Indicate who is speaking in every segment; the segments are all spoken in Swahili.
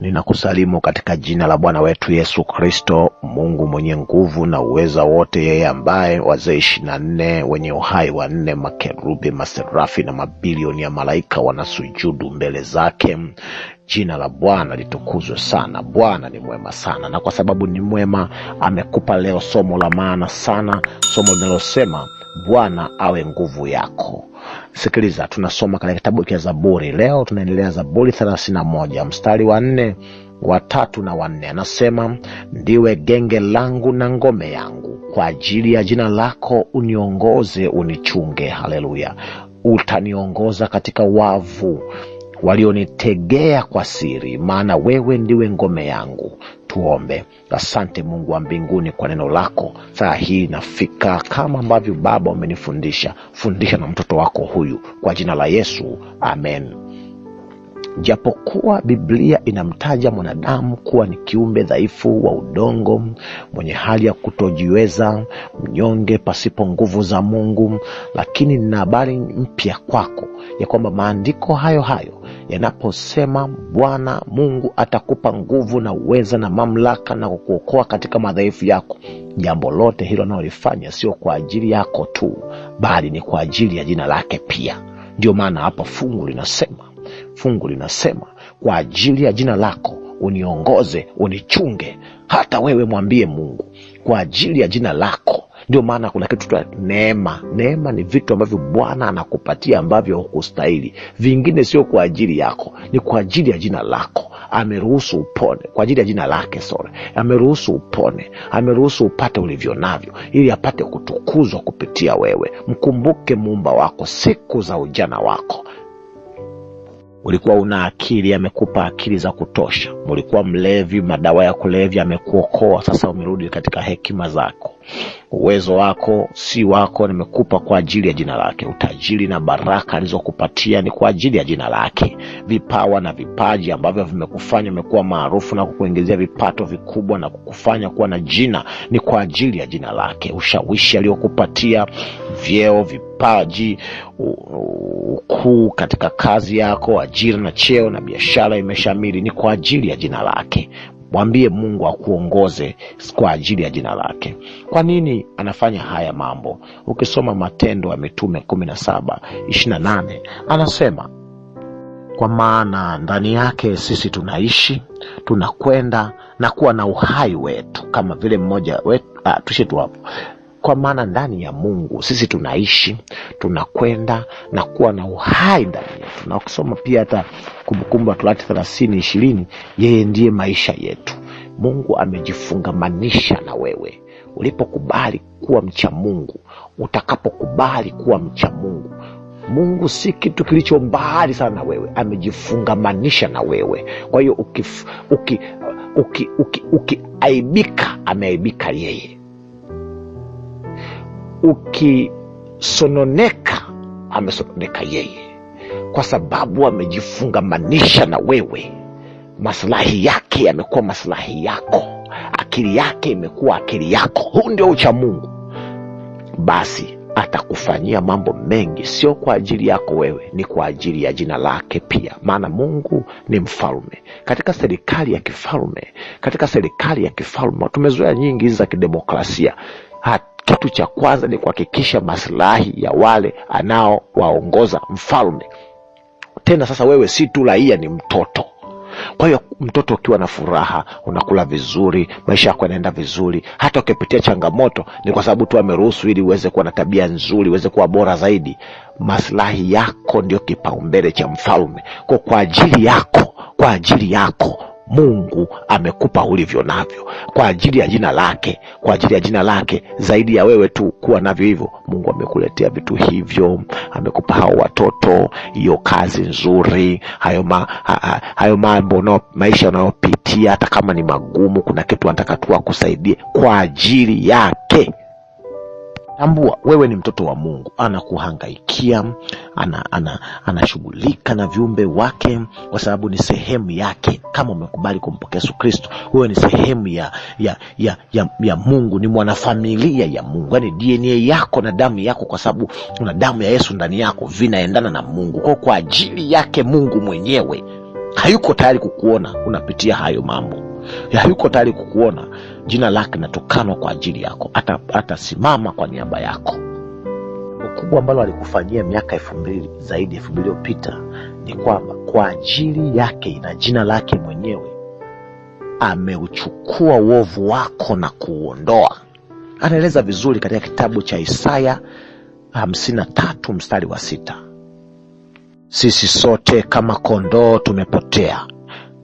Speaker 1: Ninakusalimu katika jina la Bwana wetu Yesu Kristo, Mungu mwenye nguvu na uweza wote, yeye ambaye wazee 24 wenye uhai wanne, makerubi, maserafi na mabilioni ya malaika wanasujudu mbele zake. Jina la Bwana litukuzwe sana. Bwana ni mwema sana, na kwa sababu ni mwema amekupa leo somo la maana sana, somo linalosema Bwana awe nguvu yako. Sikiliza, tunasoma katika kitabu cha Zaburi. Leo tunaendelea Zaburi 31 mstari wa 4, wa 3 na wa 4. Anasema, ndiwe genge langu na ngome yangu, kwa ajili ya jina lako uniongoze, unichunge. Haleluya. Utaniongoza katika wavu walionitegea kwa siri, maana wewe ndiwe ngome yangu. Tuombe. Asante Mungu wa mbinguni kwa neno lako. Saa hii nafika kama ambavyo Baba umenifundisha. Fundisha na mtoto wako huyu kwa jina la Yesu. Amen. Japokuwa Biblia inamtaja mwanadamu kuwa ni kiumbe dhaifu wa udongo, mwenye hali ya kutojiweza, mnyonge pasipo nguvu za Mungu, lakini nina habari mpya kwako ya kwamba maandiko hayo yanaposema Bwana Mungu atakupa nguvu na uweza na mamlaka na kukuokoa katika madhaifu yako, jambo lote hilo analolifanya sio kwa ajili yako tu, bali ni kwa ajili ya jina lake pia. Ndio maana hapa fungu linasema kwa ajili ya jina lako uniongoze, unichunge. Hata wewe mwambie Mungu kwa ajili ya jina lako. Ndio maana kuna kitu cha neema. Neema ni vitu ambavyo Bwana anakupatia ambavyo hukustahili. Vingine sio kwa ajili yako, ni kwa ajili ya jina lako. Ameruhusu upone kwa ajili ya jina lake. Ameruhusu upone, ameruhusu upate ulivyo navyo, ili apate kutukuzwa kupitia wewe. Mkumbuke Muumba wako siku za ujana wako. Ulikuwa una akili, amekupa akili za kutosha. Ulikuwa mlevi, madawa ya kulevya, amekuokoa. Sasa umerudi katika hekima zako. Uwezo wako si wako, nimekupa kwa ajili ya jina lake. Utajiri na baraka alizokupatia ni kwa ajili ya jina lake. Vipawa na vipaji ambavyo vimekufanya umekuwa maarufu na kukuingizia vipato vikubwa na kukufanya kuwa na jina ni kwa ajili ya jina lake. Ushawishi aliokupatia, vyeo, vipaji, ukuu katika kazi yako, ajira na cheo na biashara imeshamiri, ni kwa ajili ya jina lake. Mwambie Mungu akuongoze kwa ajili ya jina lake. Kwa nini anafanya haya mambo? Ukisoma Matendo ya Mitume 17:28 anasema, kwa maana ndani yake sisi tunaishi, tunakwenda na kuwa na uhai wetu, kama vile mmoja wetu tushetu hapo. Kwa maana ndani ya Mungu sisi tunaishi, tunakwenda na kuwa na uhai ndani yetu. Na ukisoma pia hata Kumbukumbu la Torati 30:20, yeye ndiye maisha yetu. Mungu amejifungamanisha na wewe. Ulipokubali kuwa mcha Mungu, utakapokubali kuwa mcha Mungu, Mungu si kitu kilicho mbali sana na wewe, amejifungamanisha na wewe. Kwa hiyo ukiaibika, ameaibika yeye. Ukisononeka, amesononeka yeye, kwa sababu amejifungamanisha na wewe. Maslahi yake yamekuwa maslahi yako, akili yake imekuwa akili yako. Huu ndio ucha Mungu. Basi atakufanyia mambo mengi, sio kwa ajili yako wewe, ni kwa ajili ya jina lake pia. Maana Mungu ni mfalme. Katika serikali ya kifalme tumezoea nyingi za kidemokrasia. Kitu cha kwanza ni kuhakikisha maslahi ya wale anaowaongoza mfalme. Tena sasa wewe si tu raia, ni mtoto. Kwa hiyo mtoto ukiwa na furaha, unakula vizuri, maisha yako yanaenda vizuri. Hata ukipitia changamoto, ni kwa sababu tu ameruhusu ili uweze kuwa na tabia nzuri, uweze kuwa bora zaidi. Maslahi yako ndio kipaumbele cha mfalme. Kwa ajili yako Mungu amekupa ulivyo navyo, kwa ajili ya jina lake, zaidi ya wewe tu kuwa navyo hivyo. Mungu amekuletea vitu hivyo, amekupa hao watoto, hiyo kazi nzuri, hayo mambo maisha unayopitia, hata kama ni magumu, kuna kitu anataka tu akusaidie kwa ajili yake. Tambua wewe ni mtoto wa Mungu. Anakuhangaikia, anashughulika na viumbe wake, kwa sababu ni sehemu yake. Kama umekubali kumpokea Yesu Kristo, wewe ni sehemu ya Mungu, ni mwanafamilia ya Mungu. Yaani DNA yako na damu yako, kwa sababu una damu ya Yesu ndani yako, vinaendana na Mungu. Kwa ajili yake Mungu mwenyewe Hayuko tayari kukuona unapitia hayo mambo. Hayuko tayari kukuona jina lake linatukanwa kwa ajili yako. Atasimama kwa niaba yako. Ukubwa ambalo alikufanyia miaka 2000 zaidi 2000 iliyopita ni kwamba kwa ajili yake na jina lake mwenyewe ameuchukua uovu wako na kuuondoa. Anaeleza vizuri katika kitabu cha Isaya 53 mstari wa 6. Sisi sote kama kondoo tumepotea,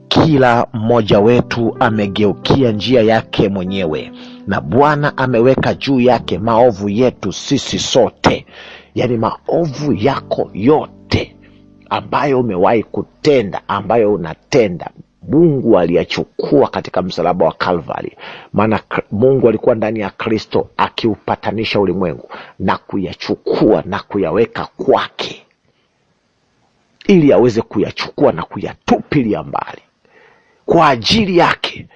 Speaker 1: kila mmoja wetu amegeukia njia yake mwenyewe, na Bwana ameweka juu yake maovu yetu sisi sote. Yani maovu yako yote ambayo umewahi kutenda, ambayo unatenda, Mungu aliyachukua katika msalaba wa Calvary. Maana Mungu alikuwa ndani ya Kristo akiupatanisha ulimwengu, na kuyachukua na kuyaweka kwake ili aweze kuyachukua na kuyatupilia mbali kwa ajili yake.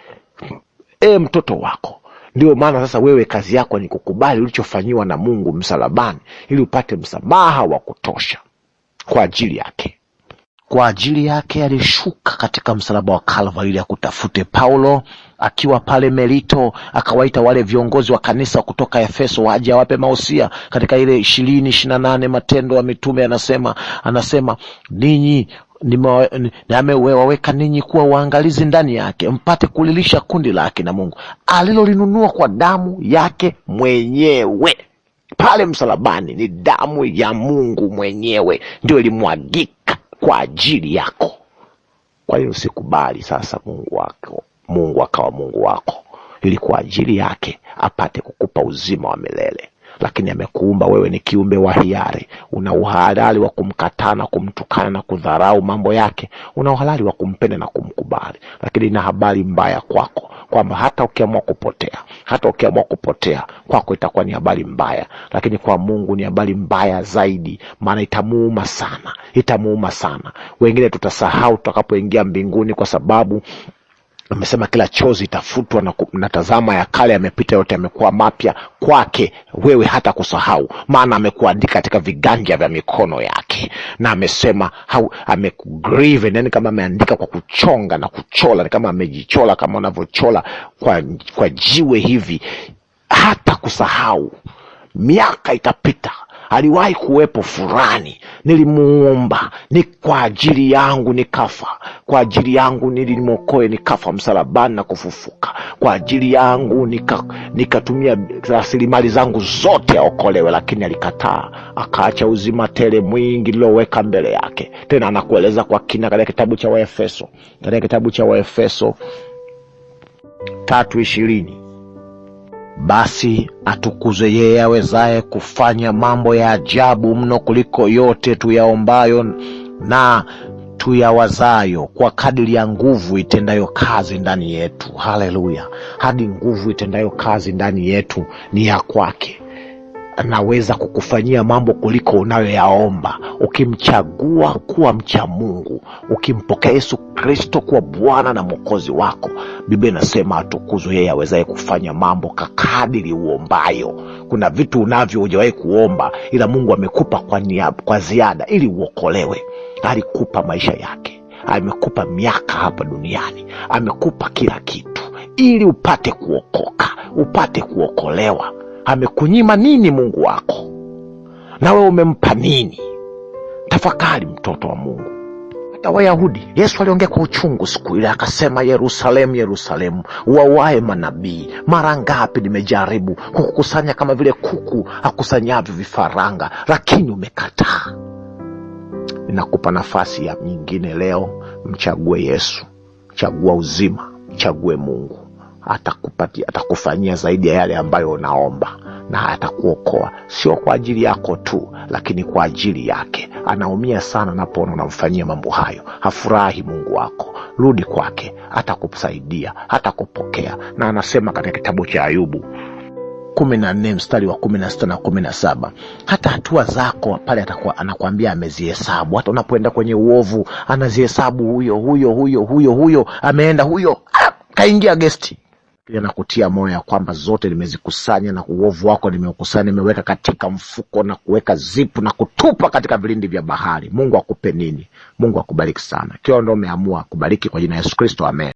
Speaker 1: Mtoto wako. Ndio maana sasa wewe kazi yako ni kukubali ulichofanyiwa na Mungu msalabani ili upate msamaha wa kutosha kwa ajili yake. Kwa ajili yake alishuka katika msalaba wa Calvary ili akutafute. Paulo akiwa pale Melito akawaita wale viongozi wa kanisa kutoka Efeso waje awape mausia. Katika ile 20:28 Matendo ya Mitume anasema ninyi amewaweka ninyi kuwa waangalizi ndani yake, mpate kulilisha kundi lake na Mungu alilolinunua kwa damu yake mwenyewe. Pale msalabani ni damu ya Mungu mwenyewe ndio ilimwagika kwa ajili yako. Kwa hiyo usikubali sasa Mungu akawa Mungu wako ili kwa ajili yake apate kukupa uzima wa milele. Lakini amekuumba wewe ni kiumbe wa hiari. Una uhalali wa kumkataa na kumtukana na kudharau mambo yake. Una uhalali wa kumpenda na kumkubali. Lakini ina habari mbaya kwako kwamba hata ukiamua kupotea kwako itakuwa ni habari mbaya, lakini kwa Mungu ni habari mbaya zaidi, maana itamuuma sana. Wengine tutasahau tutakapoingia mbinguni, kwa sababu amesema kila chozi itafutwa na tazama ya kale yamepita, yote yamekuwa mapya. Kwake wewe hata kusahau, maana amekuandika katika viganja vya mikono yake. Na amesema amekugrieve, yani kama ameandika kwa kuchonga na kuchola, ni kama amejichola kama unavyochola kwa jiwe hivi. Hata kusahau. Miaka itapita, aliwahi kuwepo fulani, nilimuomba ni kwa ajili yangu nikafa, kwa ajili yangu nilimwokoe nikafa msalabani na kufufuka, kwa ajili yangu nikatumia rasilimali zangu zote aokolewe, lakini alikataa, akaacha uzima tele mwingi nilioweka mbele yake. Tena anakueleza kwa kina katika kitabu cha Waefeso 3:20. Basi atukuzwe yeye awezaye kufanya mambo ya ajabu mno kuliko yote tuyaombayo na tuyawazayo, kwa kadiri ya nguvu itendayo kazi ndani yetu. Haleluya. Hadi nguvu itendayo kazi ndani yetu ni ya kwake. Anaweza kukufanyia mambo kuliko unayoyaomba, ukimchagua kuwa mcha Mungu, ukimpokea Yesu Kristo kuwa Bwana na Mwokozi wako. Biblia inasema atukuzwe yeye awezaye kufanya mambo kadiri uombayo. Kuna vitu unavyo hujawahi kuomba, ila Mungu amekupa kwa ziada ili uokolewe. Alikupa maisha yake, amekupa miaka hapa duniani, amekupa kila kitu ili upate kuokoka, upate kuokolewa. Amekunyima nini Mungu wako? Na wewe umempa nini? Tafakari, mtoto wa Mungu. Hata Wayahudi, Yesu aliongea kwa uchungu siku ile, akasema, Yerusalemu, Yerusalemu, uwauaye manabii, mara ngapi nimejaribu kukukusanya kama vile kuku akusanyavyo vifaranga, lakini umekataa. Ninakupa nafasi ya nyingine leo. Mchague Yesu, chagua uzima, chague Mungu. Atakufanyia zaidi ya yale ambayo unaomba, na atakuokoa, sio kwa ajili yako tu, lakini kwa ajili yake. Anaumia sana unapoona unamfanyia mambo hayo. Hafurahi Mungu wako. Rudi kwake, atakusaidia, atakupokea. Na anasema katika kitabu cha Ayubu 14 mstari wa 16 na 17, hata hatua zako pale anakuambia amezihesabu. Hata unapoenda kwenye uovu anazihesabu. Huyo ameenda, huyo kaingia gesti. pia na kutia moyo ya kwamba zote nimezikusanya na uovu wako nimeukusanya, nimeweka katika mfuko na kuweka zipu na kutupa katika vilindi vya bahari. Mungu akupe nini? Mungu akubariki sana. Ikiwa ndio umeamua kubariki, kwa jina la Yesu Kristo, amen.